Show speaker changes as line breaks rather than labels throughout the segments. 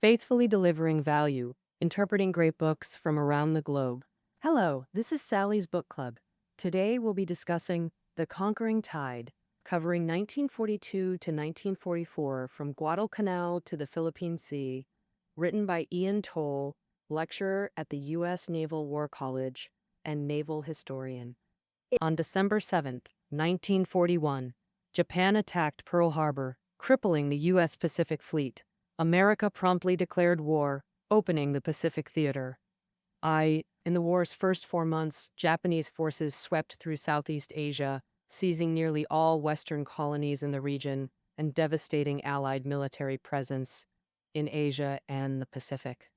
faithfully delivering value, interpreting great books from around the globe. Hello, this is Sally's Book Club. Today we'll be discussing The Conquering Tide, covering 1942 to 1944 from Guadalcanal to the Philippine Sea, written by Ian Toll, lecturer at the U.S. Naval War College and naval historian. On December 7th, 1941, Japan attacked Pearl Harbor, crippling the U.S. Pacific Fleet. America promptly declared war, opening the Pacific Theater. In the war's first 4 months, Japanese forces swept through Southeast Asia, seizing nearly all Western colonies in the region and devastating Allied military presence in Asia and the Pacific.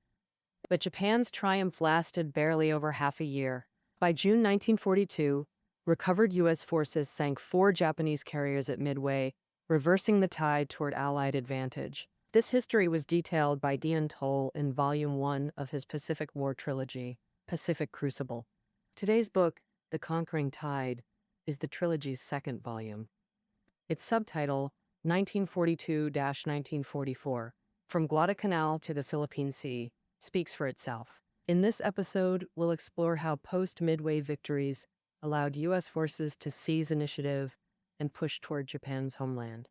But Japan's triumph lasted barely over half a year. By June 1942, recovered U.S. forces sank 4 Japanese carriers at Midway, reversing the tide toward Allied advantage. This history was detailed by Ian Toll in Volume 1 of his Pacific War trilogy, Pacific Crucible. Today's book, The Conquering Tide, is the trilogy's second volume. Its subtitle, 1942-1944, From Guadalcanal to the Philippine Sea, speaks for itself. In this episode, we'll explore how post-Midway victories allowed U.S. forces to seize initiative and push toward Japan's homeland.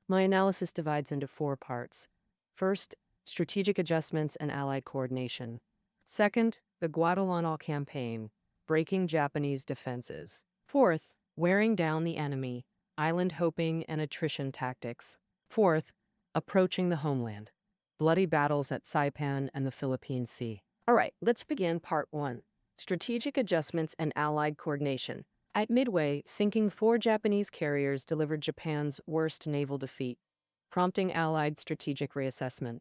My analysis divides into 4 parts. First, strategic adjustments and Allied coordination. Second, the Guadalcanal campaign, breaking Japanese defenses. Fourth, wearing down the enemy, island hopping and attrition tactics. Fourth, approaching the homeland, bloody battles at Saipan and the Philippine Sea. All right, let's begin part 1. Strategic adjustments and Allied coordination. At Midway, sinking 4 Japanese carriers delivered Japan's worst naval defeat, prompting Allied strategic reassessment.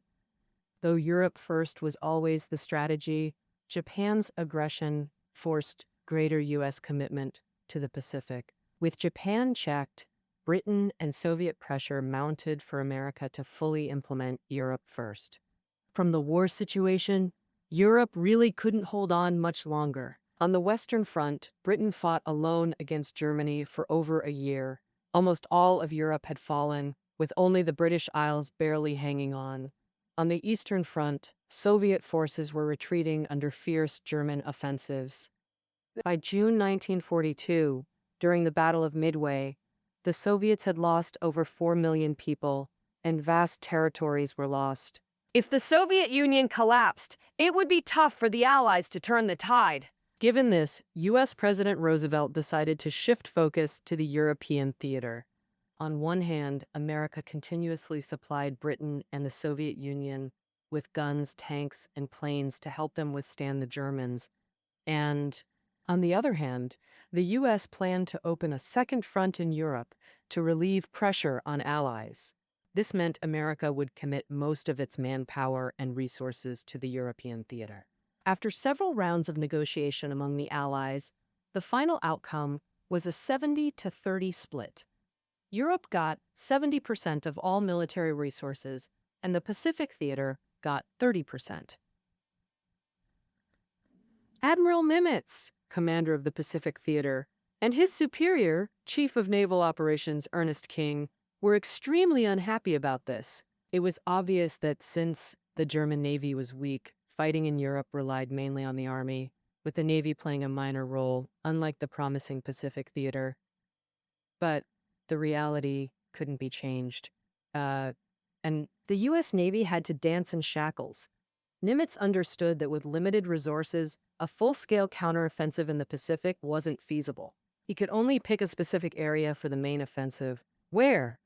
Though Europe first was always the strategy, Japan's aggression forced greater U.S. commitment to the Pacific. With Japan checked, Britain and Soviet pressure mounted for America to fully implement Europe first. From the war situation, Europe really couldn't hold on much longer. On the Western Front, Britain fought alone against Germany for over a year. Almost all of Europe had fallen, with only the British Isles barely hanging on. On the Eastern Front, Soviet forces were retreating under fierce German offensives. By June 1942, during the Battle of Midway, the Soviets had lost over 4 million people, and vast territories were lost. If the Soviet Union collapsed, it would be tough for the Allies to turn the tide. Given this, U.S. President Roosevelt decided to shift focus to the European theater. On one hand, America continuously supplied Britain and the Soviet Union with guns, tanks, and planes to help them withstand the Germans. And, on the other hand, the U.S. planned to open a second front in Europe to relieve pressure on allies. This meant America would commit most of its manpower and resources to the European theater. After several rounds of negotiation among the Allies, the final outcome was a 70-30 split. Europe got 70% of all military resources, and the Pacific Theater got 30%. Admiral Nimitz, commander of the Pacific Theater, and his superior, Chief of Naval Operations Ernest King, were extremely unhappy about this. It was obvious that since the German Navy was weak, fighting in Europe relied mainly on the Army, with the Navy playing a minor role, unlike the promising Pacific Theater. But the reality couldn't be changed. And the U.S. Navy had to dance in shackles. Nimitz understood that with limited resources, a full-scale counteroffensive in the Pacific wasn't feasible. He could only pick a specific area for the main offensive. Where?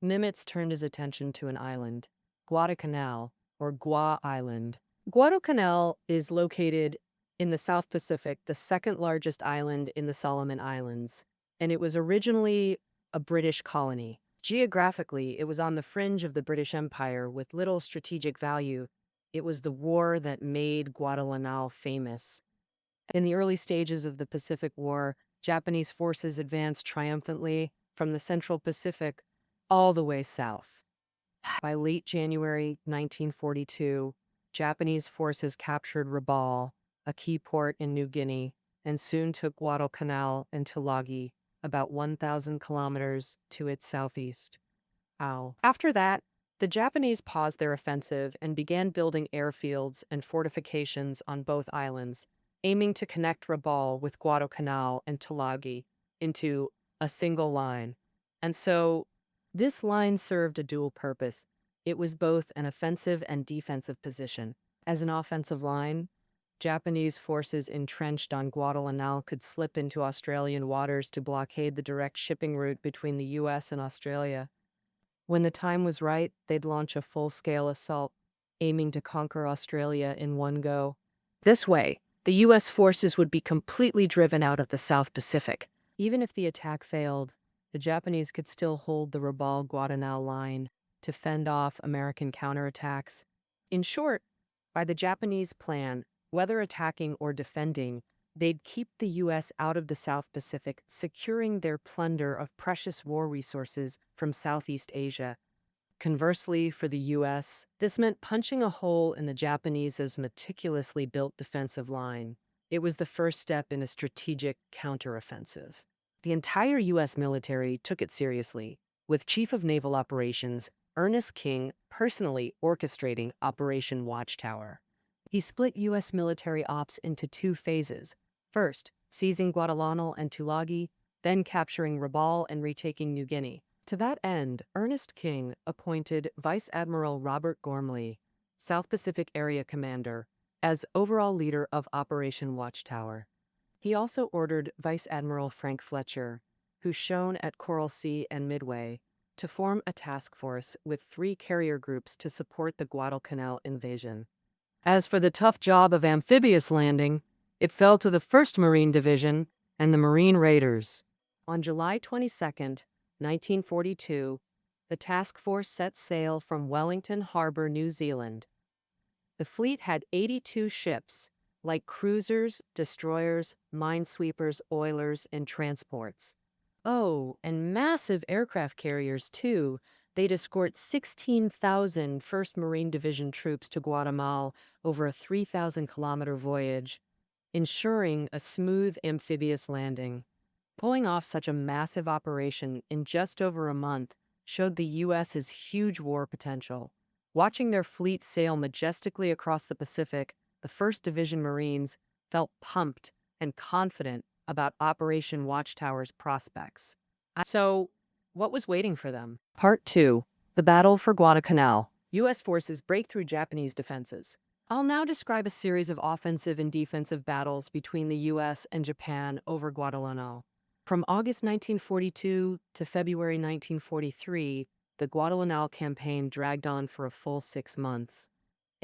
Nimitz turned his attention to an island, Guadalcanal, or Guah Island. Guadalcanal is located in the South Pacific, the second largest island in the Solomon Islands, and it was originally a British colony. Geographically, it was on the fringe of the British Empire with little strategic value. It was the war that made Guadalcanal famous. In the early stages of the Pacific War, Japanese forces advanced triumphantly from the Central Pacific all the way south. By late January 1942, Japanese forces captured Rabaul, a key port in New Guinea, and soon took Guadalcanal and Tulagi, about 1,000 kilometers to its southeast. After that, The Japanese paused their offensive and began building airfields and fortifications on both islands, aiming to connect Rabaul with Guadalcanal and Tulagi into a single line. And so, this line served a dual purpose. It was both an offensive and defensive position. As an offensive line, Japanese forces entrenched on Guadalcanal could slip into Australian waters to blockade the direct shipping route between the US and Australia. When the time was right, they'd launch a full-scale assault, aiming to conquer Australia in one go. This way, the US forces would be completely driven out of the South Pacific. Even if the attack failed, the Japanese could still hold the Rabaul-Guadalcanal line to fend off American counterattacks. In short, by the Japanese plan, whether attacking or defending, they'd keep the U.S. out of the South Pacific, securing their plunder of precious war resources from Southeast Asia. Conversely, for the U.S., this meant punching a hole in the Japanese's meticulously built defensive line. It was the first step in a strategic counteroffensive. The entire U.S. military took it seriously, with Chief of Naval Operations Ernest King personally orchestrating Operation Watchtower. He split U.S. military ops into two phases. First, seizing Guadalcanal and Tulagi, then capturing Rabaul and retaking New Guinea. To that end, Ernest King appointed Vice Admiral Robert Gormley, South Pacific Area Commander, as overall leader of Operation Watchtower. He also ordered Vice Admiral Frank Fletcher, who shone at Coral Sea and Midway, to form a task force with 3 carrier groups to support the Guadalcanal invasion. As for the tough job of amphibious landing, it fell to the 1st Marine Division and the Marine Raiders. On July 22, 1942, the task force set sail from Wellington Harbor, New Zealand. The fleet had 82 ships, like cruisers, destroyers, minesweepers, oilers, and transports. Oh, and massive aircraft carriers, too. They'd escort 16,000 1st Marine Division troops to Guatemala over a 3,000-kilometer voyage, ensuring a smooth amphibious landing. Pulling off such a massive operation in just over a month showed the U.S.'s huge war potential. Watching their fleet sail majestically across the Pacific, the 1st Division Marines felt pumped and confident about Operation Watchtower's prospects. So, what was waiting for them? Part 2. The Battle for Guadalcanal. U.S. forces break through Japanese defenses. I'll now describe a series of offensive and defensive battles between the U.S. and Japan over Guadalcanal. From August 1942 to February 1943, the Guadalcanal campaign dragged on for a full 6 months.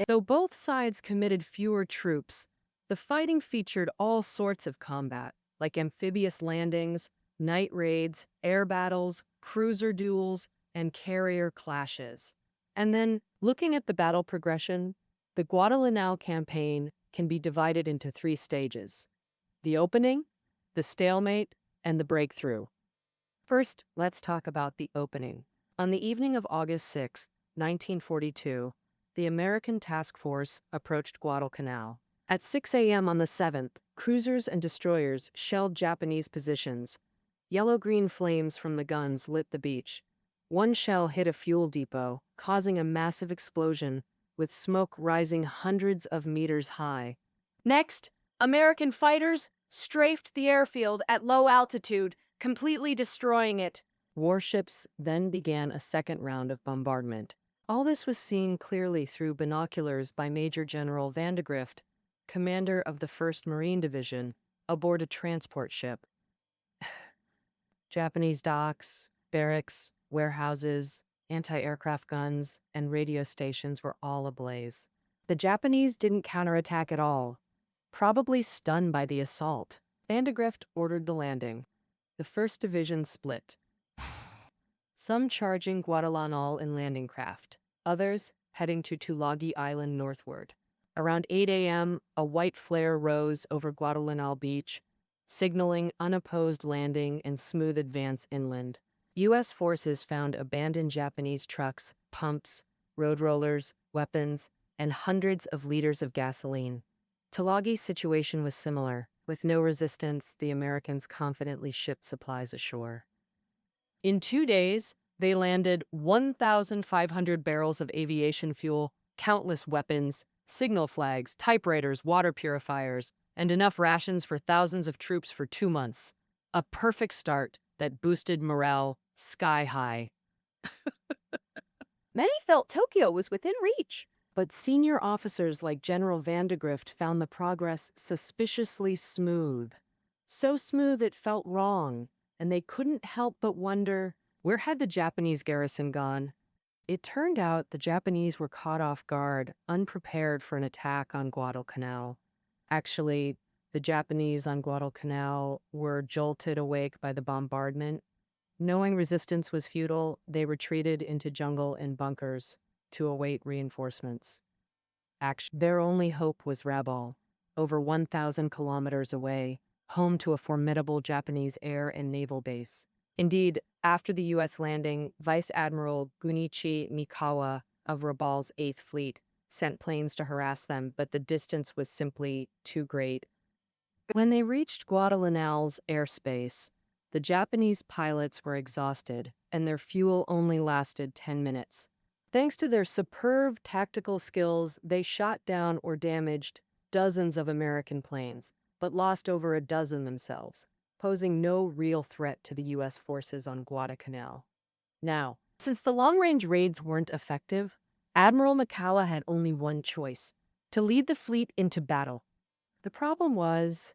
Though both sides committed fewer troops, the fighting featured all sorts of combat, like amphibious landings, night raids, air battles, cruiser duels, and carrier clashes. And then, looking at the battle progression, the Guadalcanal campaign can be divided into 3 stages: the opening, the stalemate, and the breakthrough. First, let's talk about the opening. On the evening of August 6, 1942, the American task force approached Guadalcanal. At 6 a.m. on the 7th, cruisers and destroyers shelled Japanese positions. Yellow-green flames from the guns lit the beach. One shell hit a fuel depot, causing a massive explosion, with smoke rising hundreds of meters high. Next, American fighters strafed the airfield at low altitude, completely destroying it. Warships then began a second round of bombardment. All this was seen clearly through binoculars by Major General Vandegrift, commander of the 1st Marine Division, aboard a transport ship. Japanese docks, barracks, warehouses, anti-aircraft guns, and radio stations were all ablaze. The Japanese didn't counterattack at all, probably stunned by the assault. Vandegrift ordered the landing. The 1st Division split, some charging Guadalcanal in landing craft, others heading to Tulagi Island northward. Around 8 a.m., a white flare rose over Guadalcanal Beach, signaling unopposed landing and smooth advance inland. U.S. forces found abandoned Japanese trucks, pumps, road rollers, weapons, and hundreds of liters of gasoline. Tulagi's situation was similar. With no resistance, the Americans confidently shipped supplies ashore. In 2 days, They landed 1,500 barrels of aviation fuel, countless weapons, signal flags, typewriters, water purifiers, and enough rations for thousands of troops for 2 months. A perfect start that boosted morale sky high.
Many felt Tokyo was within reach.
But senior officers like General Vandegrift found the progress suspiciously smooth. So smooth it felt wrong, and they couldn't help but wonder, where had the Japanese garrison gone? It turned out the Japanese were caught off guard, unprepared for an attack on Guadalcanal. Actually, the Japanese on Guadalcanal were jolted awake by the bombardment. Knowing resistance was futile, they retreated into jungle and bunkers to await reinforcements. Their only hope was Rabaul, over 1,000 kilometers away, home to a formidable Japanese air and naval base. Indeed, after the U.S. landing, Vice Admiral Gunichi Mikawa of Rabaul's 8th Fleet sent planes to harass them, but the distance was simply too great. When they reached Guadalcanal's airspace, the Japanese pilots were exhausted, and their fuel only lasted 10 minutes. Thanks to their superb tactical skills, they shot down or damaged dozens of American planes, but lost over a dozen themselves, posing no real threat to the U.S. forces on Guadalcanal. Now, since the long-range raids weren't effective, Admiral Mikawa had only one choice: to lead the fleet into battle. The problem was,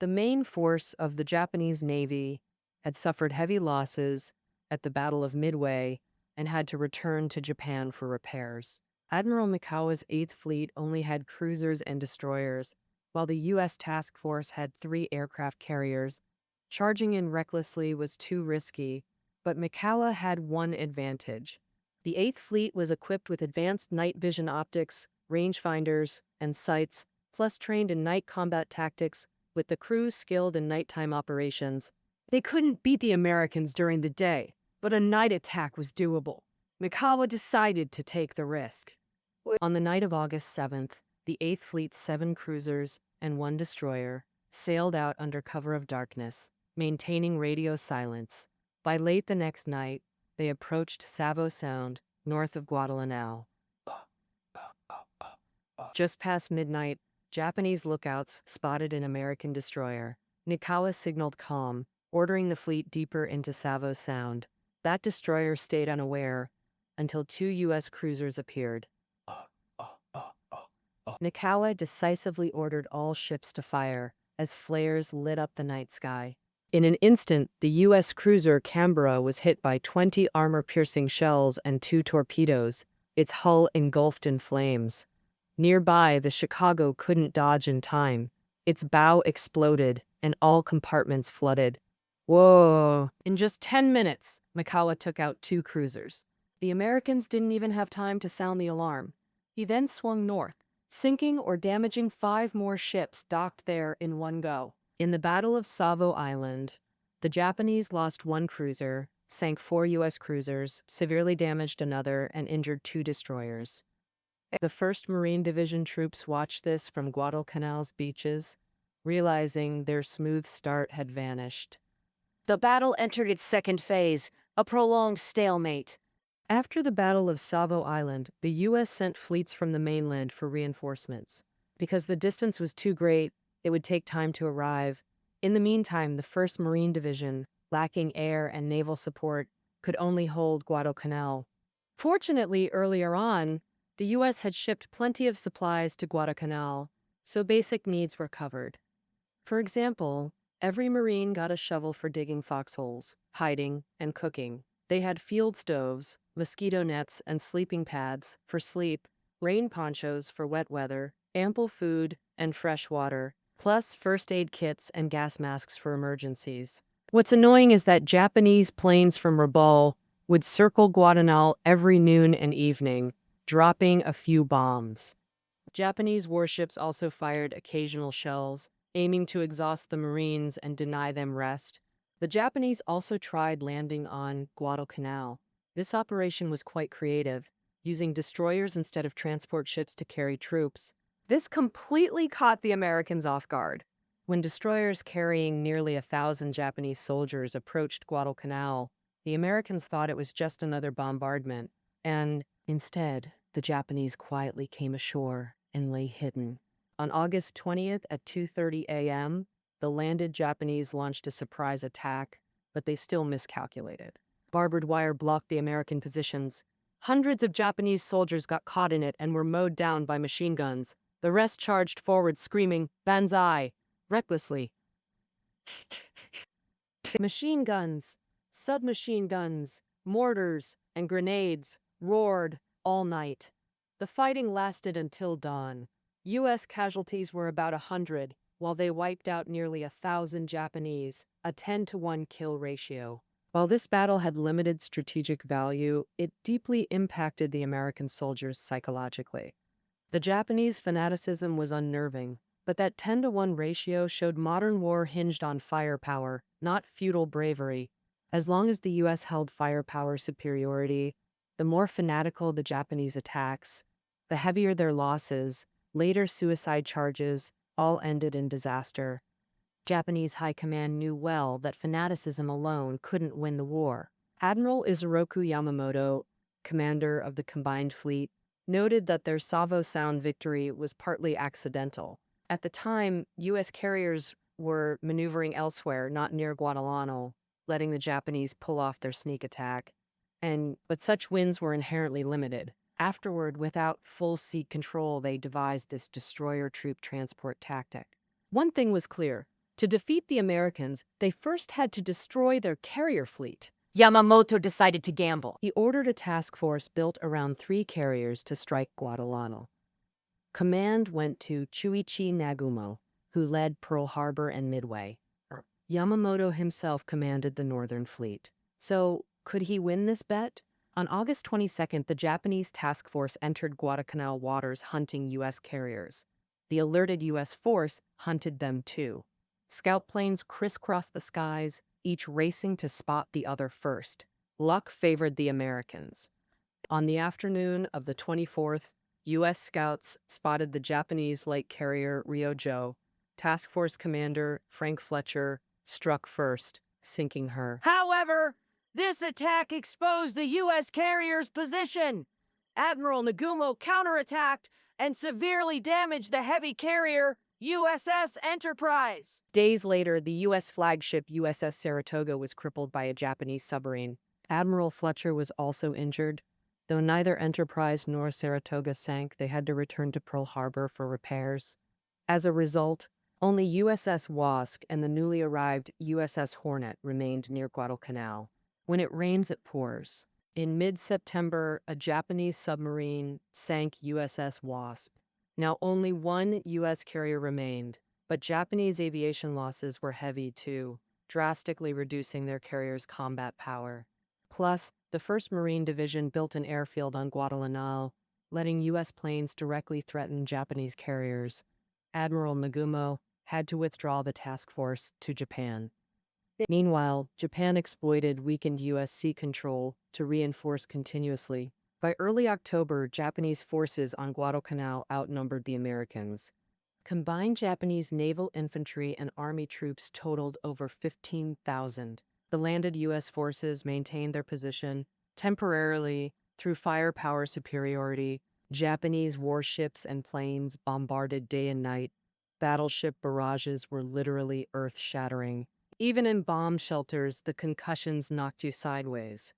the main force of the Japanese Navy had suffered heavy losses at the Battle of Midway and had to return to Japan for repairs. Admiral Mikawa's 8th Fleet only had cruisers and destroyers, while the U.S. task force had 3 aircraft carriers. Charging in recklessly was too risky, but Mikawa had one advantage. The 8th Fleet was equipped with advanced night vision optics, rangefinders, and sights, plus trained in night combat tactics, with the crew skilled in nighttime operations. They couldn't beat the Americans during the day, but a night attack was doable. Mikawa decided to take the risk. On the night of August 7th, the 8th Fleet's 7 cruisers and 1 destroyer sailed out under cover of darkness, maintaining radio silence. By late the next night, they approached Savo Sound, north of Guadalcanal. Just past midnight, Japanese lookouts spotted an American destroyer. Mikawa signaled calm, ordering the fleet deeper into Savo Sound. That destroyer stayed unaware until 2 U.S. cruisers appeared. Mikawa decisively ordered all ships to fire as flares lit up the night sky. In an instant, the U.S. cruiser Canberra was hit by 20 armor-piercing shells and 2 torpedoes, its hull engulfed in flames. Nearby, the Chicago couldn't dodge in time. Its bow exploded, and all compartments flooded. Whoa! In just 10 minutes, Mikawa took out 2 cruisers. The Americans didn't even have time to sound the alarm. He then swung north, sinking or damaging 5 more ships docked there in one go. In the Battle of Savo Island, the Japanese lost 1 cruiser, sank 4 U.S. cruisers, severely damaged another, and injured 2 destroyers. The 1st Marine Division troops watched this from Guadalcanal's beaches, realizing their smooth start had vanished.
The battle entered its second phase, a prolonged stalemate.
After the Battle of Savo Island, the U.S. sent fleets from the mainland for reinforcements. Because the distance was too great, it would take time to arrive. In the meantime, the 1st Marine Division, lacking air and naval support, could only hold Guadalcanal. Fortunately, earlier on, the U.S. had shipped plenty of supplies to Guadalcanal, so basic needs were covered. For example, every Marine got a shovel for digging foxholes, hiding, and cooking. They had field stoves, mosquito nets, and sleeping pads for sleep, rain ponchos for wet weather, ample food, and fresh water, plus first aid kits and gas masks for emergencies. What's annoying is that Japanese planes from Rabaul would circle Guadalcanal every noon and evening, dropping a few bombs. Japanese warships also fired occasional shells, aiming to exhaust the Marines and deny them rest. The Japanese also tried landing on Guadalcanal. This operation was quite creative, using destroyers instead of transport ships to carry troops. This completely caught the Americans off guard. When destroyers carrying nearly 1,000 Japanese soldiers approached Guadalcanal, The Americans thought it was just another bombardment, and instead, the Japanese quietly came ashore and lay hidden. On August 20th at 2:30 a.m., the landed Japanese launched a surprise attack, but they still miscalculated. Barbed wire blocked the American positions. Hundreds of Japanese soldiers got caught in it and were mowed down by machine guns. The rest charged forward, screaming, "Banzai!" recklessly. Machine guns, submachine guns, mortars, and grenades roared all night. The fighting lasted until dawn. U.S. casualties were about 100, while they wiped out nearly 1,000 Japanese, a 10-to-1 kill ratio. While this battle had limited strategic value, it deeply impacted the American soldiers psychologically. The Japanese fanaticism was unnerving, but that 10-to-1 ratio showed modern war hinged on firepower, not feudal bravery. As long as the U.S. held firepower superiority, the more fanatical the Japanese attacks, the heavier their losses, later suicide charges, all ended in disaster. Japanese high command knew well that fanaticism alone couldn't win the war. Admiral Isoroku Yamamoto, commander of the combined fleet, noted that their Savo Sound victory was partly accidental. At the time, U.S. carriers were maneuvering elsewhere, not near Guadalcanal, letting the Japanese pull off their sneak attack. But such wins were inherently limited. Afterward, without full sea control, they devised this destroyer troop transport tactic. One thing was clear. To defeat the Americans, they first had to destroy their carrier fleet.
Yamamoto decided to gamble.
He ordered a task force built around 3 carriers to strike Guadalcanal. Command went to Chuichi Nagumo, who led Pearl Harbor and Midway. Yamamoto himself commanded the Northern Fleet. So, could he win this bet? On August 22nd, the Japanese task force entered Guadalcanal waters hunting U.S. carriers. The alerted U.S. force hunted them too. Scout planes crisscrossed the skies, each racing to spot the other first. Luck favored the Americans. On the afternoon of the 24th, U.S. scouts spotted the Japanese light carrier Ryojo. Task Force Commander Frank Fletcher struck first, sinking her.
However, this attack exposed the U.S. carrier's position. Admiral Nagumo counterattacked and severely damaged the heavy carrier USS Enterprise.
Days later, the U.S. flagship USS Saratoga was crippled by a Japanese submarine. Admiral Fletcher was also injured. Though neither Enterprise nor Saratoga sank, they had to return to Pearl Harbor for repairs. As a result, only USS Wasp and the newly arrived USS Hornet remained near Guadalcanal. When it rains, it pours. In mid-September, a Japanese submarine sank USS Wasp. Now only one U.S. carrier remained, but Japanese aviation losses were heavy too, drastically reducing their carrier's combat power. Plus, the 1st Marine Division built an airfield on Guadalcanal, letting U.S. planes directly threaten Japanese carriers. Admiral Nagumo had to withdraw the task force to Japan. Meanwhile, Japan exploited weakened U.S. sea control to reinforce continuously. By early October, Japanese forces on Guadalcanal outnumbered the Americans. Combined Japanese naval infantry and army troops totaled over 15,000. The landed U.S. forces maintained their position temporarily through firepower superiority. Japanese warships and planes bombarded day and night. Battleship barrages were literally earth-shattering. Even in bomb shelters, the concussions knocked you sideways.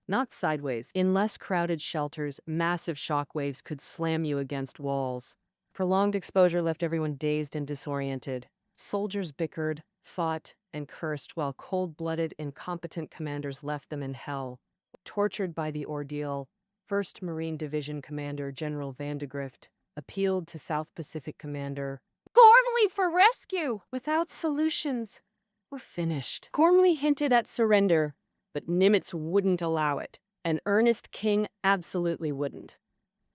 Not sideways. In less crowded shelters, massive shockwaves could slam you against walls. Prolonged exposure left everyone dazed and disoriented. Soldiers bickered, fought, and cursed while cold-blooded, incompetent commanders left them in hell. Tortured by the ordeal, 1st Marine Division Commander General Vandegrift appealed to South Pacific Commander
Gormley for rescue!
Without solutions, we're finished. Gormley hinted at surrender, but Nimitz wouldn't allow it, and Ernest King absolutely wouldn't.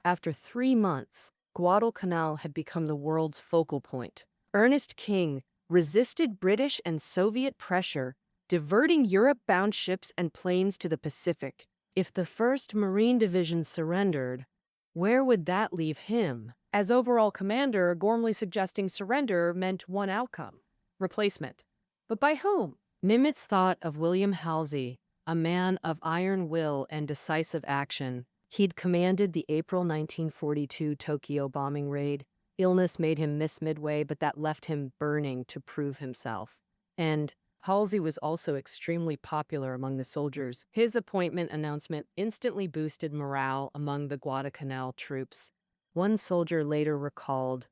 After 3 months, Guadalcanal had become the world's focal point. Ernest King resisted British and Soviet pressure, diverting Europe-bound ships and planes to the Pacific. If the 1st Marine Division surrendered, where would that leave him? As overall commander, Gormley suggesting surrender meant one outcome: replacement. But by whom? Nimitz thought of William Halsey, a man of iron will and decisive action. He'd commanded the April 1942 Tokyo bombing raid. Illness made him miss Midway, but that left him burning to prove himself. And Halsey was also extremely popular among the soldiers. His appointment announcement instantly boosted morale among the Guadalcanal troops. One soldier later recalled,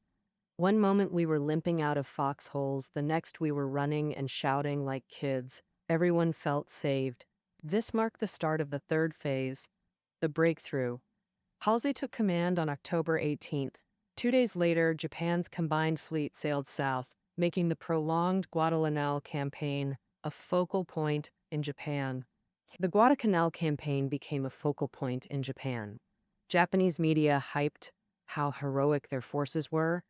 "One moment we were limping out of foxholes, the next we were running and shouting like kids. Everyone felt saved." This marked the start of the third phase, the breakthrough. Halsey took command on October 18th. 2 days later, Japan's combined fleet sailed south, making the prolonged Guadalcanal campaign a focal point in Japan. The Guadalcanal campaign became a focal point in Japan. Japanese media hyped how heroic their forces were.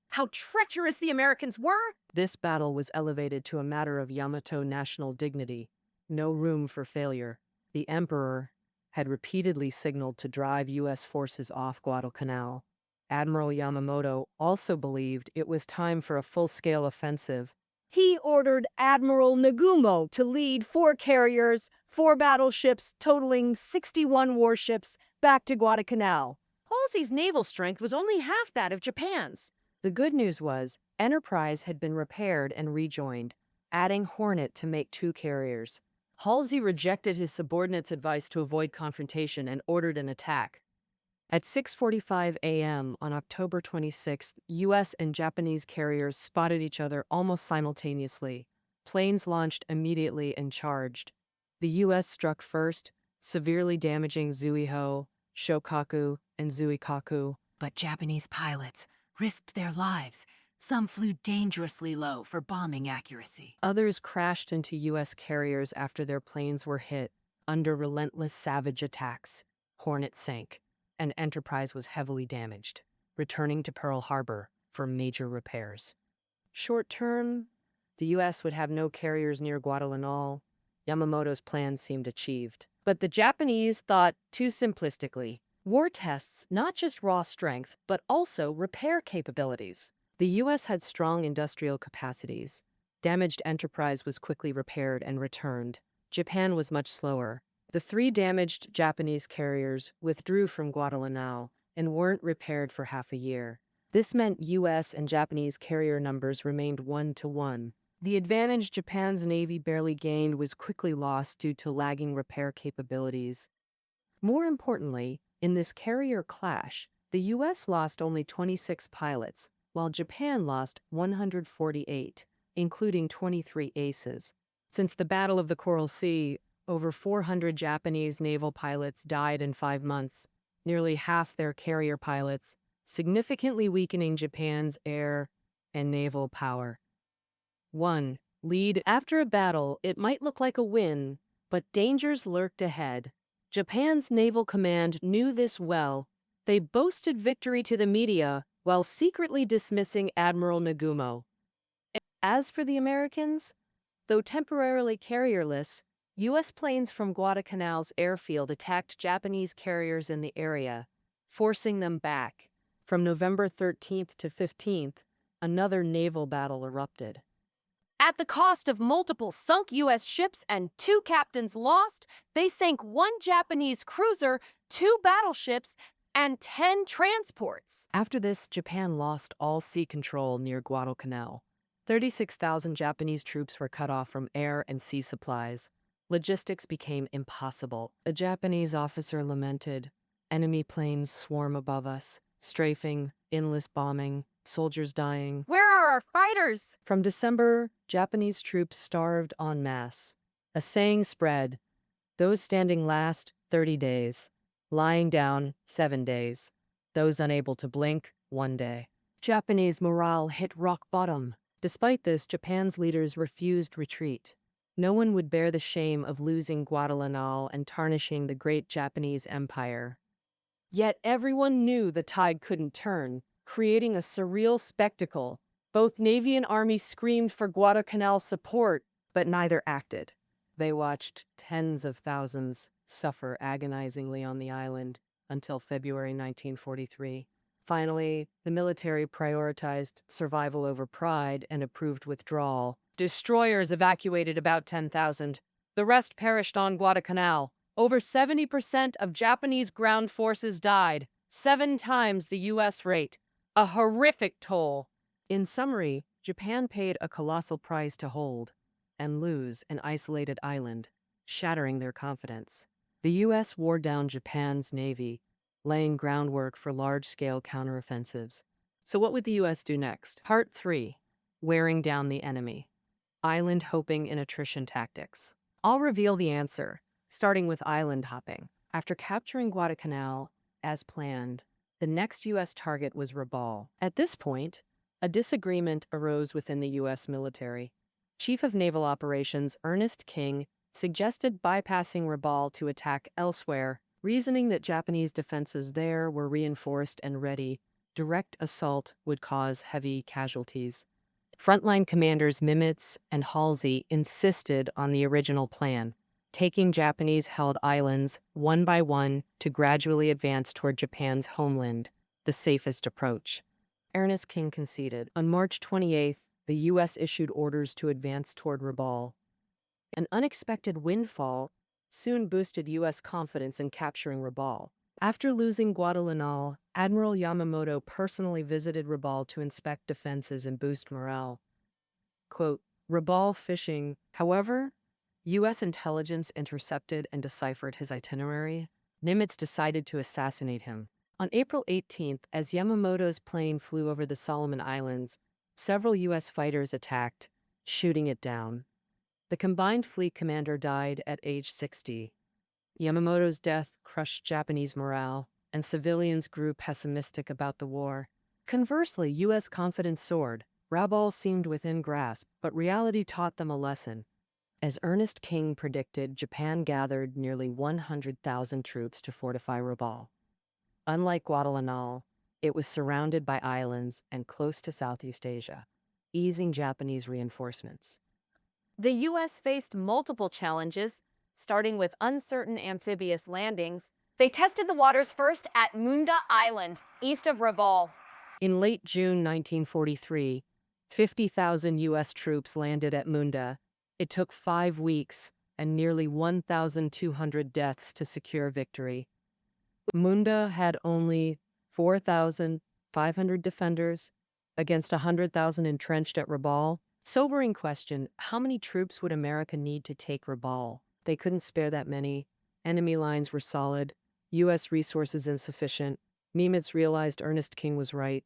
How treacherous the Americans were?
This battle was elevated to a matter of Yamato national dignity. No room for failure. The emperor had repeatedly signaled to drive U.S. forces off Guadalcanal. Admiral Yamamoto also believed it was time for a full-scale offensive.
He ordered Admiral Nagumo to lead 4 carriers, 4 battleships, totaling 61 warships, back to Guadalcanal. Halsey's naval strength was only half that of Japan's.
The good news was Enterprise had been repaired and rejoined, adding Hornet to make 2 carriers. Halsey rejected his subordinates' advice to avoid confrontation and ordered an attack. At 6:45 a.m. on October 26th, U.S. and Japanese carriers spotted each other almost simultaneously. Planes launched immediately and charged. The U.S. struck first, severely damaging Zuiho, Shokaku, and Zuikaku.
But Japanese pilots risked their lives. Some flew dangerously low for bombing accuracy.
Others crashed into U.S. carriers after their planes were hit. Under relentless savage attacks, Hornet sank, and Enterprise was heavily damaged, returning to Pearl Harbor for major repairs. Short term, the U.S. would have no carriers near Guadalcanal. Yamamoto's plan seemed achieved. But the Japanese thought too simplistically. War tests not just raw strength, but also repair capabilities. The U.S. had strong industrial capacities. Damaged Enterprise was quickly repaired and returned. Japan was much slower. The 3 damaged Japanese carriers withdrew from Guadalcanal and weren't repaired for half a year. This meant U.S. and Japanese carrier numbers remained 1-to-1. The advantage Japan's Navy barely gained was quickly lost due to lagging repair capabilities. More importantly, in this carrier clash, the U.S. lost only 26 pilots, while Japan lost 148, including 23 aces. Since the Battle of the Coral Sea, over 400 Japanese naval pilots died in 5 months, nearly half their carrier pilots, significantly weakening Japan's air and naval power. 1. Lead. After a battle, it might look like a win, but dangers lurked ahead. Japan's naval command knew this well. They boasted victory to the media while secretly dismissing Admiral Nagumo. As for the Americans, though temporarily carrierless, U.S. planes from Guadalcanal's airfield attacked Japanese carriers in the area, forcing them back. From November 13th to 15th, another naval battle erupted.
At the cost of multiple sunk U.S. ships and 2 captains lost, they sank 1 Japanese cruiser, 2 battleships, and 10 transports.
After this, Japan lost all sea control near Guadalcanal. 36,000 Japanese troops were cut off from air and sea supplies. Logistics became impossible. A Japanese officer lamented, "Enemy planes swarm above us, strafing, endless bombing, soldiers dying."
Where are our fighters?
From December, Japanese troops starved en masse. A saying spread, "Those standing last, 30 days. Lying down, 7 days. Those unable to blink, 1 day." Japanese morale hit rock bottom. Despite this, Japan's leaders refused retreat. No one would bear the shame of losing Guadalcanal and tarnishing the great Japanese empire. Yet everyone knew the tide couldn't turn, creating a surreal spectacle. Both Navy and Army screamed for Guadalcanal support, but neither acted. They watched tens of thousands suffer agonizingly on the island until February 1943. Finally, the military prioritized survival over pride and approved withdrawal. Destroyers evacuated about 10,000,
The rest perished on Guadalcanal. Over 70% of Japanese ground forces died, 7 times the U.S. rate. A horrific toll.
In summary, Japan paid a colossal price to hold and lose an isolated island, shattering their confidence. The U.S. wore down Japan's navy, laying groundwork for large-scale counteroffensives. So what would the U.S. do next? Part 3. Wearing down the enemy. Island hopping and attrition tactics. I'll reveal the answer, starting with island hopping. After capturing Guadalcanal, as planned, the next U.S. target was Rabaul. At this point, a disagreement arose within the U.S. military. Chief of Naval Operations Ernest King suggested bypassing Rabaul to attack elsewhere, reasoning that Japanese defenses there were reinforced and ready. Direct assault would cause heavy casualties. Frontline commanders Nimitz and Halsey insisted on the original plan, taking Japanese-held islands one by one to gradually advance toward Japan's homeland, the safest approach. Ernest King conceded. On March 28th, the U.S. issued orders to advance toward Rabaul. An unexpected windfall soon boosted U.S. confidence in capturing Rabaul. After losing Guadalcanal, Admiral Yamamoto personally visited Rabaul to inspect defenses and boost morale. Quote, Rabaul fishing. However, U.S. intelligence intercepted and deciphered his itinerary. Nimitz decided to assassinate him. On April 18th, as Yamamoto's plane flew over the Solomon Islands, several U.S. fighters attacked, shooting it down. The combined fleet commander died at age 60. Yamamoto's death crushed Japanese morale, and civilians grew pessimistic about the war. Conversely, U.S. confidence soared. Rabaul seemed within grasp, but reality taught them a lesson. As Ernest King predicted, Japan gathered nearly 100,000 troops to fortify Rabaul. Unlike Guadalcanal, it was surrounded by islands and close to Southeast Asia, easing Japanese reinforcements.
The U.S. faced multiple challenges, starting with uncertain amphibious landings. They tested the waters first at Munda Island, east of Rabaul.
In late June 1943, 50,000 U.S. troops landed at Munda. It took 5 weeks and nearly 1,200 deaths to secure victory. Munda had only 4,500 defenders against 100,000 entrenched at Rabaul. Sobering question, how many troops would America need to take Rabaul? They couldn't spare that many. Enemy lines were solid, U.S. resources insufficient. Nimitz realized Ernest King was right.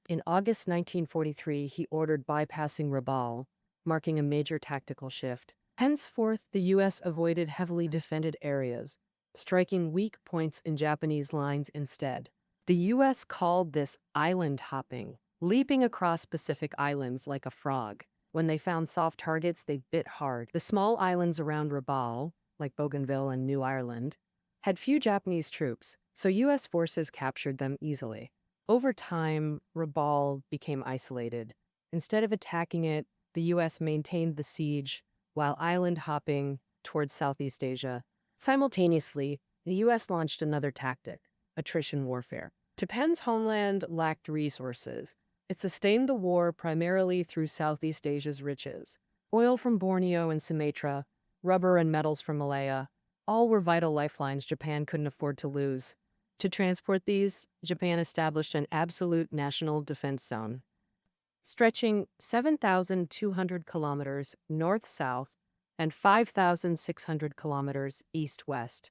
In August 1943, he ordered bypassing Rabaul, marking a major tactical shift. Henceforth, the U.S. avoided heavily defended areas, striking weak points in Japanese lines instead. The U.S. called this island hopping, leaping across Pacific islands like a frog. When they found soft targets, they bit hard. The small islands around Rabaul, like Bougainville and New Ireland, had few Japanese troops, so U.S. forces captured them easily. Over time, Rabaul became isolated. Instead of attacking it, the U.S. maintained the siege while island hopping towards Southeast Asia. Simultaneously, the U.S. launched another tactic, attrition warfare. Japan's homeland lacked resources. It sustained the war primarily through Southeast Asia's riches. Oil from Borneo and Sumatra, rubber and metals from Malaya, all were vital lifelines Japan couldn't afford to lose. To transport these, Japan established an absolute national defense zone, stretching 7,200 kilometers north-south and 5,600 kilometers east-west.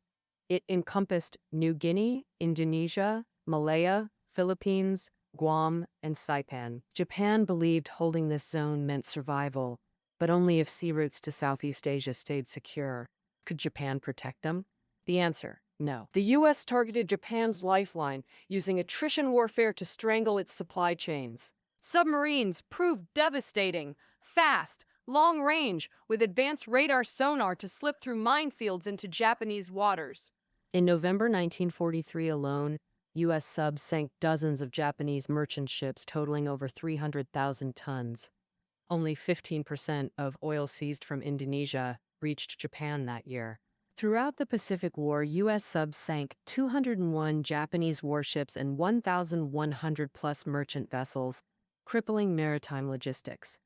It encompassed New Guinea, Indonesia, Malaya, Philippines, Guam, and Saipan. Japan believed holding this zone meant survival, but only if sea routes to Southeast Asia stayed secure. Could Japan protect them? The answer, no. The U.S. targeted Japan's lifeline, using attrition warfare to strangle its supply chains. Submarines proved devastating, fast, long range, with advanced radar sonar to slip through minefields into Japanese waters. In November 1943 alone, U.S. subs sank dozens of Japanese merchant ships totaling over 300,000 tons. Only 15% of oil seized from Indonesia reached Japan that year. Throughout the Pacific War, U.S. subs sank 201 Japanese warships and 1,100-plus merchant vessels, crippling maritime logistics.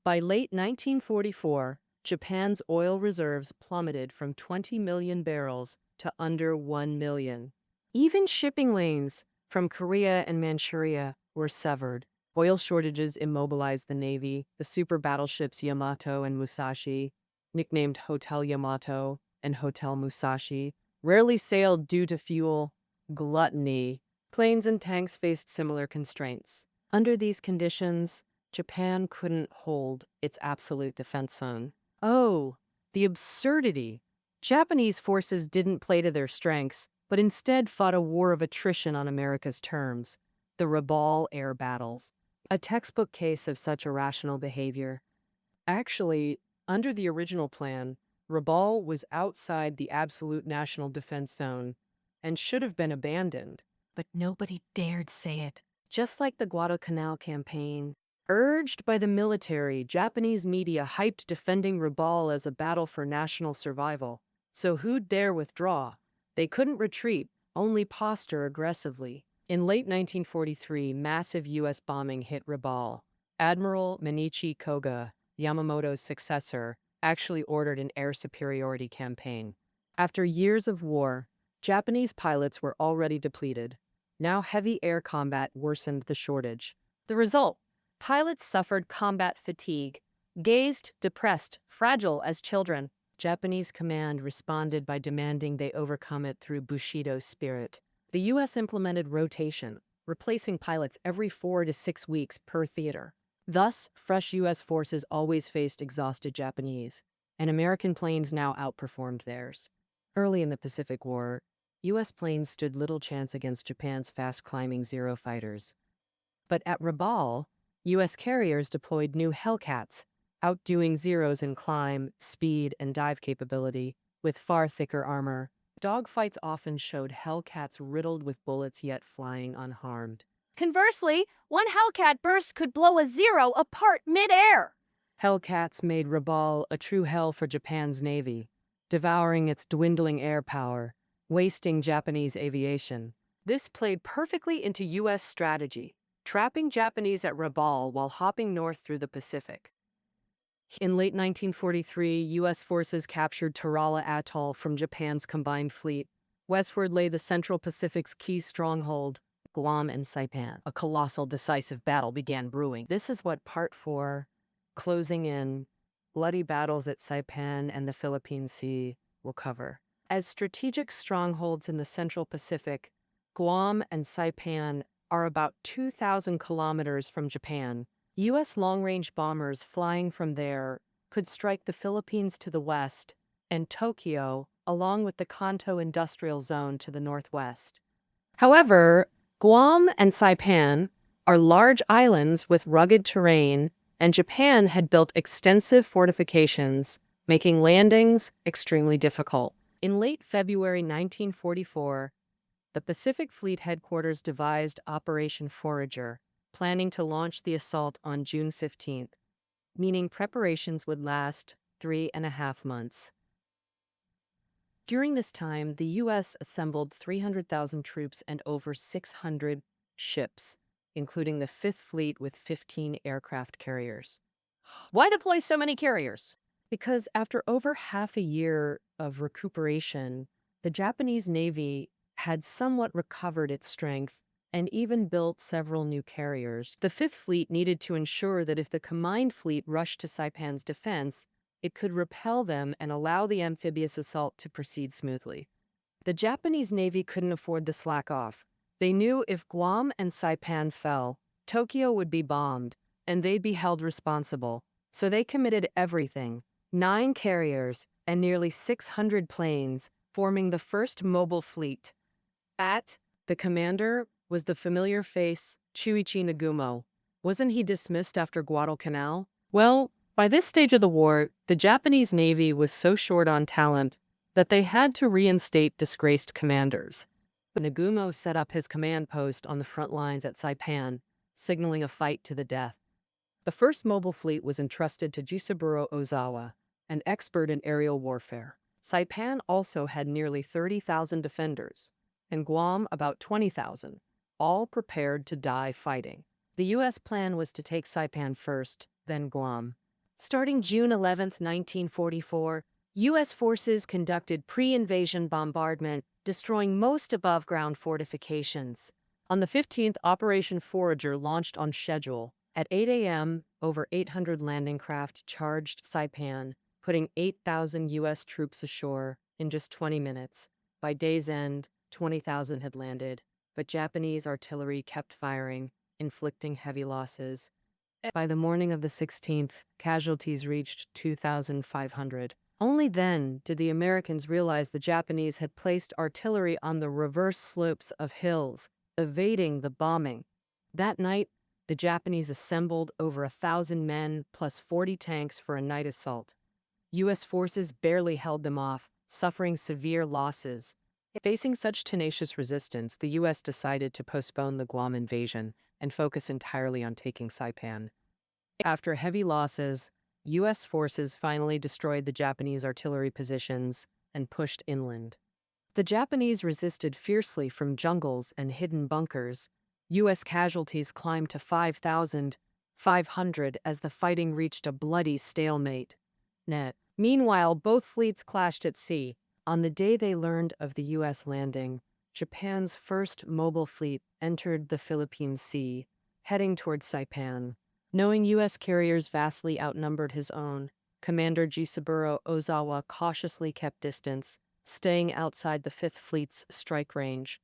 By late 1944, Japan's oil reserves plummeted from 20 million barrels to under 1 million. Even shipping lanes from Korea and Manchuria were severed. Oil shortages immobilized the Navy. The super battleships Yamato and Musashi, nicknamed Hotel Yamato and Hotel Musashi, rarely sailed due to fuel gluttony. Planes and tanks faced similar constraints. Under these conditions, Japan couldn't hold its absolute defense zone. Oh, the absurdity! Japanese forces didn't play to their strengths, but instead fought a war of attrition on America's terms, the Rabaul air battles. A textbook case of such irrational behavior. Actually, under the original plan, Rabaul was outside the absolute national defense zone and should have been abandoned.
But nobody dared say it.
Just like the Guadalcanal campaign, urged by the military, Japanese media hyped defending Rabaul as a battle for national survival. So who'd dare withdraw? They couldn't retreat, only posture aggressively. In late 1943, massive U.S. bombing hit Rabaul. Admiral Minichi Koga, Yamamoto's successor, actually ordered an air superiority campaign. After years of war, Japanese pilots were already depleted. Now heavy air combat worsened the shortage. The result: pilots suffered combat fatigue, gazed depressed, fragile as children. Japanese command responded by demanding they overcome it through Bushido spirit. The U.S. implemented rotation, replacing pilots every 4 to 6 weeks per theater. Thus, fresh U.S. forces always faced exhausted Japanese, and American planes now outperformed theirs. Early in the Pacific War, U.S. planes stood little chance against Japan's fast-climbing Zero fighters. But at Rabaul, U.S. carriers deployed new Hellcats, outdoing Zeros in climb, speed, and dive capability, with far thicker armor. Dogfights often showed Hellcats riddled with bullets yet flying unharmed.
Conversely, one Hellcat burst could blow a Zero apart mid-air.
Hellcats made Rabaul a true hell for Japan's Navy, devouring its dwindling air power, wasting Japanese aviation. This played perfectly into U.S. strategy, trapping Japanese at Rabaul while hopping north through the Pacific. In late 1943, U.S. forces captured Tarawa Atoll from Japan's combined fleet. Westward lay the Central Pacific's key stronghold, Guam and Saipan. A colossal, decisive battle began brewing. This is what Part 4, Closing In, Bloody Battles at Saipan and the Philippine Sea, will cover. As strategic strongholds in the Central Pacific, Guam and Saipan are about 2,000 kilometers from Japan. U.S. long-range bombers flying from there could strike the Philippines to the west and Tokyo, along with the Kanto Industrial Zone to the northwest. However, Guam and Saipan are large islands with rugged terrain, and Japan had built extensive fortifications, making landings extremely difficult. In late February 1944, the Pacific Fleet headquarters devised Operation Forager, planning to launch the assault on June 15th, meaning preparations would last 3.5 months. During this time, the U.S. assembled 300,000 troops and over 600 ships, including the Fifth Fleet with 15 aircraft carriers.
Why deploy so many carriers?
Because after over half a year of recuperation, the Japanese Navy had somewhat recovered its strength and even built several new carriers. The Fifth Fleet needed to ensure that if the combined fleet rushed to Saipan's defense, it could repel them and allow the amphibious assault to proceed smoothly. The Japanese Navy couldn't afford to slack off. They knew if Guam and Saipan fell, Tokyo would be bombed, and they'd be held responsible. So they committed everything, 9 carriers and nearly 600 planes, forming the first mobile fleet. The commander was the familiar face Chuichi Nagumo. Wasn't he dismissed after Guadalcanal? Well, by this stage of the war, the Japanese Navy was so short on talent that they had to reinstate disgraced commanders. Nagumo set up his command post on the front lines at Saipan, signaling a fight to the death. The first mobile fleet was entrusted to Jisaburo Ozawa, an expert in aerial warfare. Saipan also had nearly 30,000 defenders, and Guam about 20,000, all prepared to die fighting. The U.S. plan was to take Saipan first, then Guam. Starting June 11, 1944, U.S. forces conducted pre-invasion bombardment, destroying most above-ground fortifications. On the 15th, Operation Forager launched on schedule. At 8 a.m., over 800 landing craft charged Saipan, putting 8,000 U.S. troops ashore in just 20 minutes. By day's end, 20,000 had landed, but Japanese artillery kept firing, inflicting heavy losses. By the morning of the 16th, casualties reached 2,500. Only then did the Americans realize the Japanese had placed artillery on the reverse slopes of hills, evading the bombing. That night, the Japanese assembled over 1,000 men plus 40 tanks for a night assault. U.S. forces barely held them off, suffering severe losses. Facing such tenacious resistance, the U.S. decided to postpone the Guam invasion and focus entirely on taking Saipan. After heavy losses, U.S. forces finally destroyed the Japanese artillery positions and pushed inland. The Japanese resisted fiercely from jungles and hidden bunkers. U.S. casualties climbed to 5,500 as the fighting reached a bloody stalemate. Meanwhile, both fleets clashed at sea. On the day they learned of the U.S. landing, Japan's first mobile fleet entered the Philippine Sea, heading toward Saipan. Knowing U.S. carriers vastly outnumbered his own, Commander Jisaburo Ozawa cautiously kept distance, staying outside the Fifth Fleet's strike range.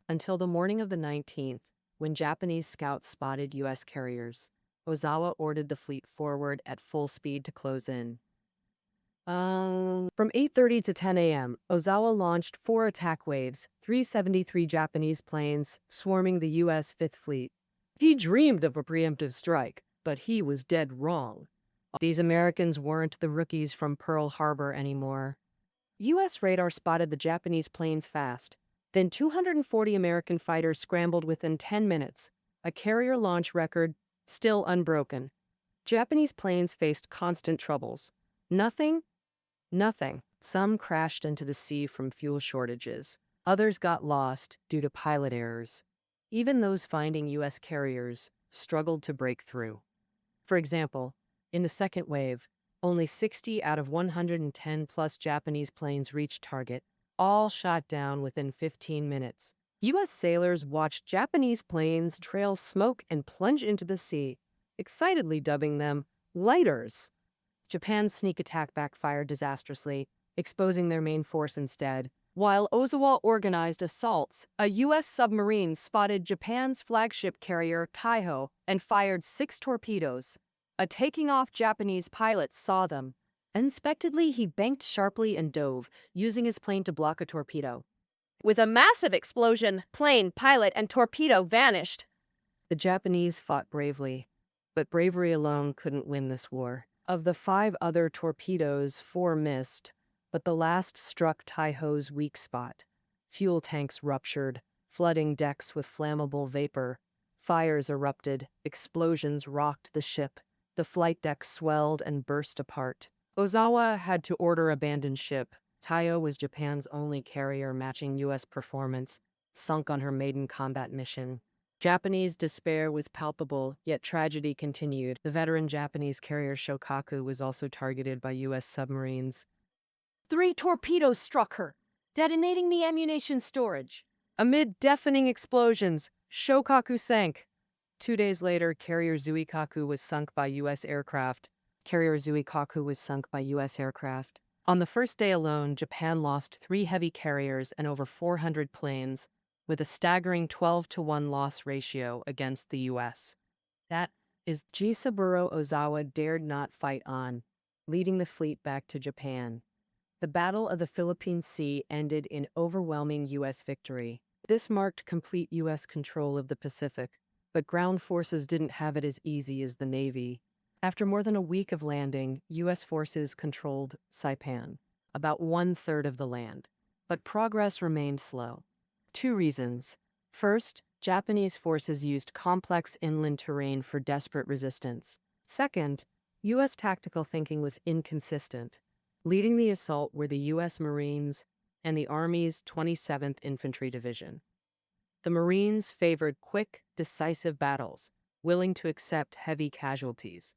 Until the morning of the 19th, when Japanese scouts spotted U.S. carriers, Ozawa ordered the fleet forward at full speed to close in. From 8:30 to 10 a.m., Ozawa launched 4 attack waves, 373 Japanese planes, swarming the U.S. Fifth Fleet. He dreamed of a preemptive strike, but he was dead wrong. These Americans weren't the rookies from Pearl Harbor anymore. U.S. radar spotted the Japanese planes fast. Then 240 American fighters scrambled within 10 minutes, a carrier launch record still unbroken. Japanese planes faced constant troubles. Nothing. Some crashed into the sea from fuel shortages. Others got lost due to pilot errors. Even those finding U.S. carriers struggled to break through. For example, in the second wave, only 60 out of 110-plus Japanese planes reached target, all shot down within 15 minutes. U.S. sailors watched Japanese planes trail smoke and plunge into the sea, excitedly dubbing them lighters. Japan's sneak attack backfired disastrously, exposing their main force instead. While Ozawa organized assaults, a U.S. submarine spotted Japan's flagship carrier, Taiho, and fired 6 torpedoes. A taking-off Japanese pilot saw them. Unexpectedly, he banked sharply and dove, using his plane to block a torpedo. With a massive explosion, plane, pilot, and torpedo vanished. The Japanese fought bravely, but bravery alone couldn't win this war. Of the 5 other torpedoes, 4 missed, but the last struck Taiho's weak spot. Fuel tanks ruptured, flooding decks with flammable vapor. Fires erupted, explosions rocked the ship. The flight deck swelled and burst apart. Ozawa had to order abandon ship. Taiho was Japan's only carrier matching U.S. performance, sunk on her maiden combat mission. Japanese despair was palpable, yet tragedy continued. The veteran Japanese carrier Shokaku was also targeted by U.S. submarines. 3 torpedoes struck her, detonating the ammunition storage. Amid deafening explosions, Shokaku sank. 2 days later, carrier Zuikaku was sunk by U.S. aircraft. On the first day alone, Japan lost 3 heavy carriers and over 400 planes, with a staggering 12-to-1 loss ratio against the U.S. That is, Jisaburo Ozawa dared not fight on, leading the fleet back to Japan. The Battle of the Philippine Sea ended in overwhelming U.S. victory. This marked complete U.S. control of the Pacific, but ground forces didn't have it as easy as the Navy. After more than a week of landing, U.S. forces controlled Saipan, about 1/3 of the land, but progress remained slow. 2 reasons. First, Japanese forces used complex inland terrain for desperate resistance. Second, U.S. tactical thinking was inconsistent. Leading the assault were the U.S. Marines and the Army's 27th Infantry Division. The Marines favored quick, decisive battles, willing to accept heavy casualties.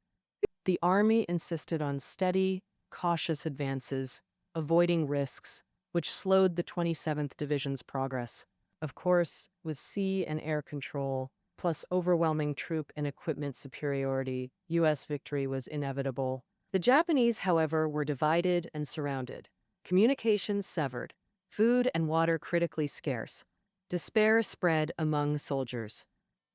The Army insisted on steady, cautious advances, avoiding risks, which slowed the 27th Division's progress. Of course, with sea and air control, plus overwhelming troop and equipment superiority, U.S. victory was inevitable. The Japanese, however, were divided and surrounded. Communications severed. Food and water critically scarce. Despair spread among soldiers.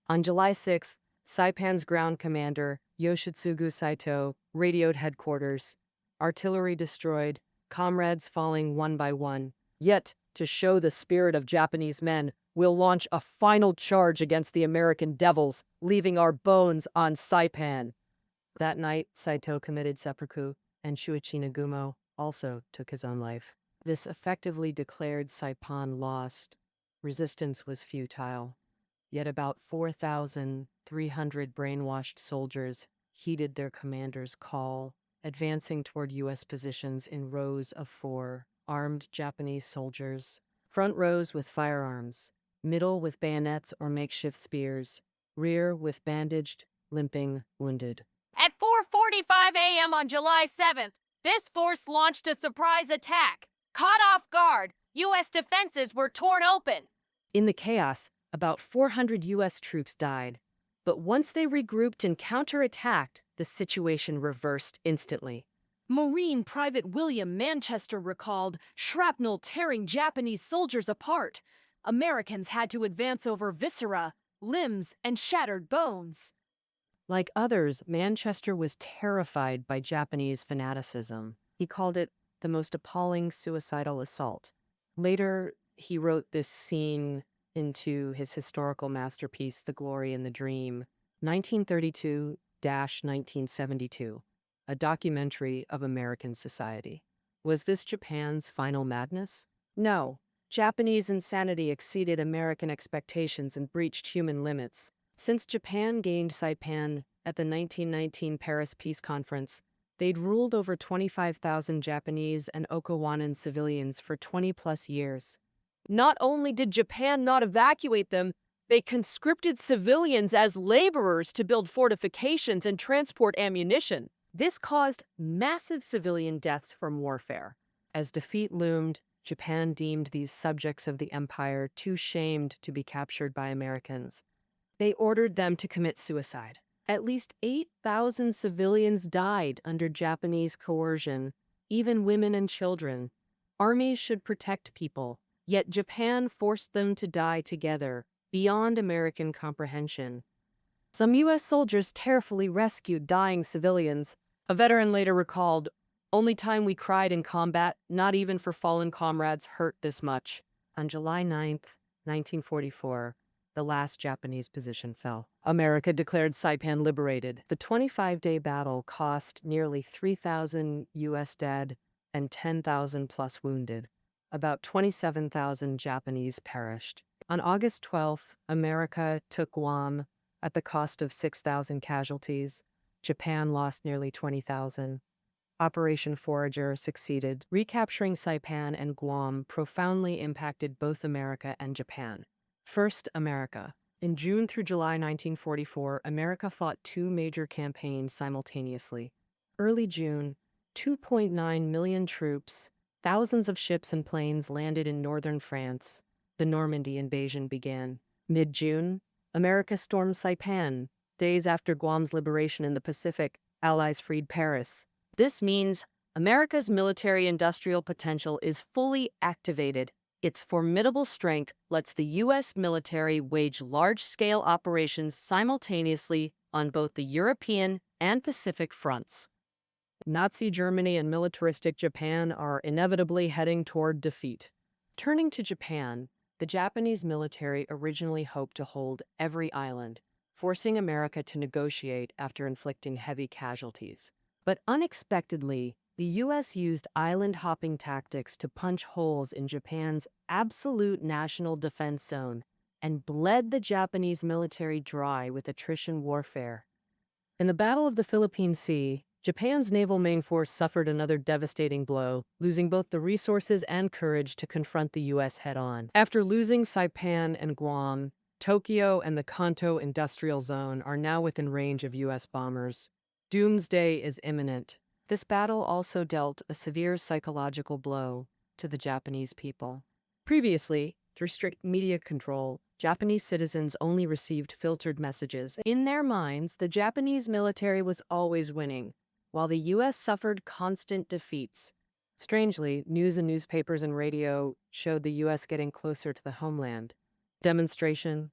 On July 6th, Saipan's ground commander, Yoshitsugu Saito, radioed headquarters. Artillery destroyed, comrades falling one by one. Yet, to show the spirit of Japanese men, we'll launch a final charge against the American devils, leaving our bones on Saipan. That night, Saito committed seppuku, and Shuichi Nagumo also took his own life. This effectively declared Saipan lost. Resistance was futile. Yet about 4,300 brainwashed soldiers heeded their commander's call, advancing toward U.S. positions in rows of 4 armed Japanese soldiers. Front rows with firearms, middle with bayonets or makeshift spears, rear with bandaged, limping, wounded.
At 4:45 a.m. on July 7th, this force launched a surprise attack. Caught off guard, U.S. defenses were torn open.
In the chaos, about 400 U.S. troops died. But once they regrouped and counterattacked, the situation reversed instantly.
Marine Private William Manchester recalled shrapnel tearing Japanese soldiers apart. Americans had to advance over viscera, limbs, and shattered bones.
Like others, Manchester was terrified by Japanese fanaticism. He called it the most appalling suicidal assault. Later, he wrote this scene into his historical masterpiece, The Glory and the Dream, 1932-1972, a documentary of American society. Was this Japan's final madness? No. Japanese insanity exceeded American expectations and breached human limits. Since Japan gained Saipan at the 1919 Paris Peace Conference, they'd ruled over 25,000 Japanese and Okawanan civilians for 20-plus years. Not only did Japan not evacuate them, they conscripted civilians as laborers to build fortifications and transport ammunition. This caused massive civilian deaths from warfare. As defeat loomed, Japan deemed these subjects of the empire too shamed to be captured by Americans. They ordered them to commit suicide. At least 8,000 civilians died under Japanese coercion, even women and children. Armies should protect people, yet Japan forced them to die together, beyond American comprehension. Some U.S. soldiers tearfully rescued dying civilians. A veteran later recalled, "Only time we cried in combat, not even for fallen comrades, hurt this much." On July 9th, 1944, the last Japanese position fell. America declared Saipan liberated. The 25-day battle cost nearly 3,000 U.S. dead and 10,000 plus wounded. About 27,000 Japanese perished. On August 12th, America took Guam at the cost of 6,000 casualties. Japan lost nearly 20,000. Operation Forager succeeded. Recapturing Saipan and Guam profoundly impacted both America and Japan. First, America. In June through July 1944, America fought 2 major campaigns simultaneously. Early June, 2.9 million troops, thousands of ships and planes landed in northern France. The Normandy invasion began. Mid-June, America stormed Saipan. Days after Guam's liberation in the Pacific, Allies freed Paris. This means America's military-industrial potential is fully activated. Its formidable strength lets the U.S. military wage large-scale operations simultaneously on both the European and Pacific fronts. Nazi Germany and militaristic Japan are inevitably heading toward defeat. Turning to Japan, the Japanese military originally hoped to hold every island, forcing America to negotiate after inflicting heavy casualties. But unexpectedly, the U.S. used island-hopping tactics to punch holes in Japan's absolute national defense zone and bled the Japanese military dry with attrition warfare. In the Battle of the Philippine Sea, Japan's naval main force suffered another devastating blow, losing both the resources and courage to confront the U.S. head-on. After losing Saipan and Guam, Tokyo and the Kanto Industrial Zone are now within range of U.S. bombers. Doomsday is imminent. This battle also dealt a severe psychological blow to the Japanese people. Previously, through strict media control, Japanese citizens only received filtered messages. In their minds, the Japanese military was always winning, while the U.S. suffered constant defeats. Strangely, news and newspapers and radio showed the U.S. getting closer to the homeland. Demonstration.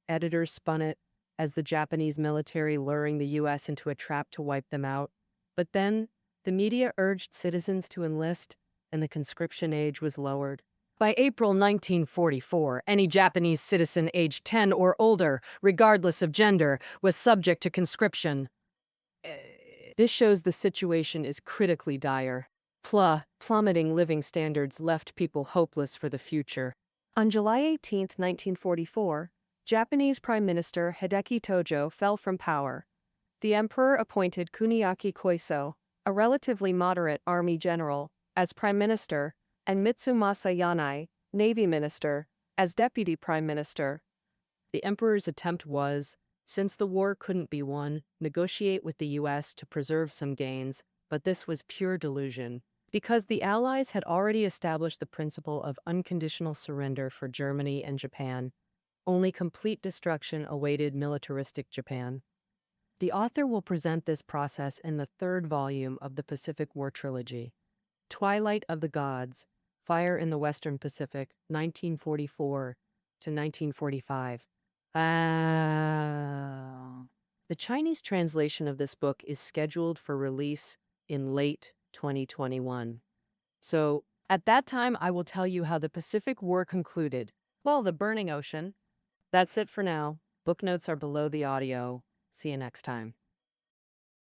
Editors spun it as the Japanese military luring the U.S. into a trap to wipe them out. But then, the media urged citizens to enlist, and the conscription age was lowered. By April 1944, any Japanese citizen aged 10 or older, regardless of gender, was subject to conscription. This shows the situation is critically dire. Plummeting living standards left people hopeless for the future. On July 18, 1944, Japanese Prime Minister Hideki Tojo fell from power. The emperor appointed Kuniaki Koiso, a relatively moderate army general, as prime minister, and Mitsumasa Yanai, navy minister, as deputy prime minister. The emperor's attempt was, since the war couldn't be won, negotiate with the U.S. to preserve some gains, but this was pure delusion. Because the Allies had already established the principle of unconditional surrender for Germany and Japan, only complete destruction awaited militaristic Japan. The author will present this process in the third volume of the Pacific War Trilogy. Twilight of the Gods, Fire in the Western Pacific, 1944 to 1945. The Chinese translation of this book is scheduled for release in late 2021. So, at that time, I will tell you how the Pacific War concluded. Well, the burning ocean. That's it for now. Book notes are below the audio. See you next time.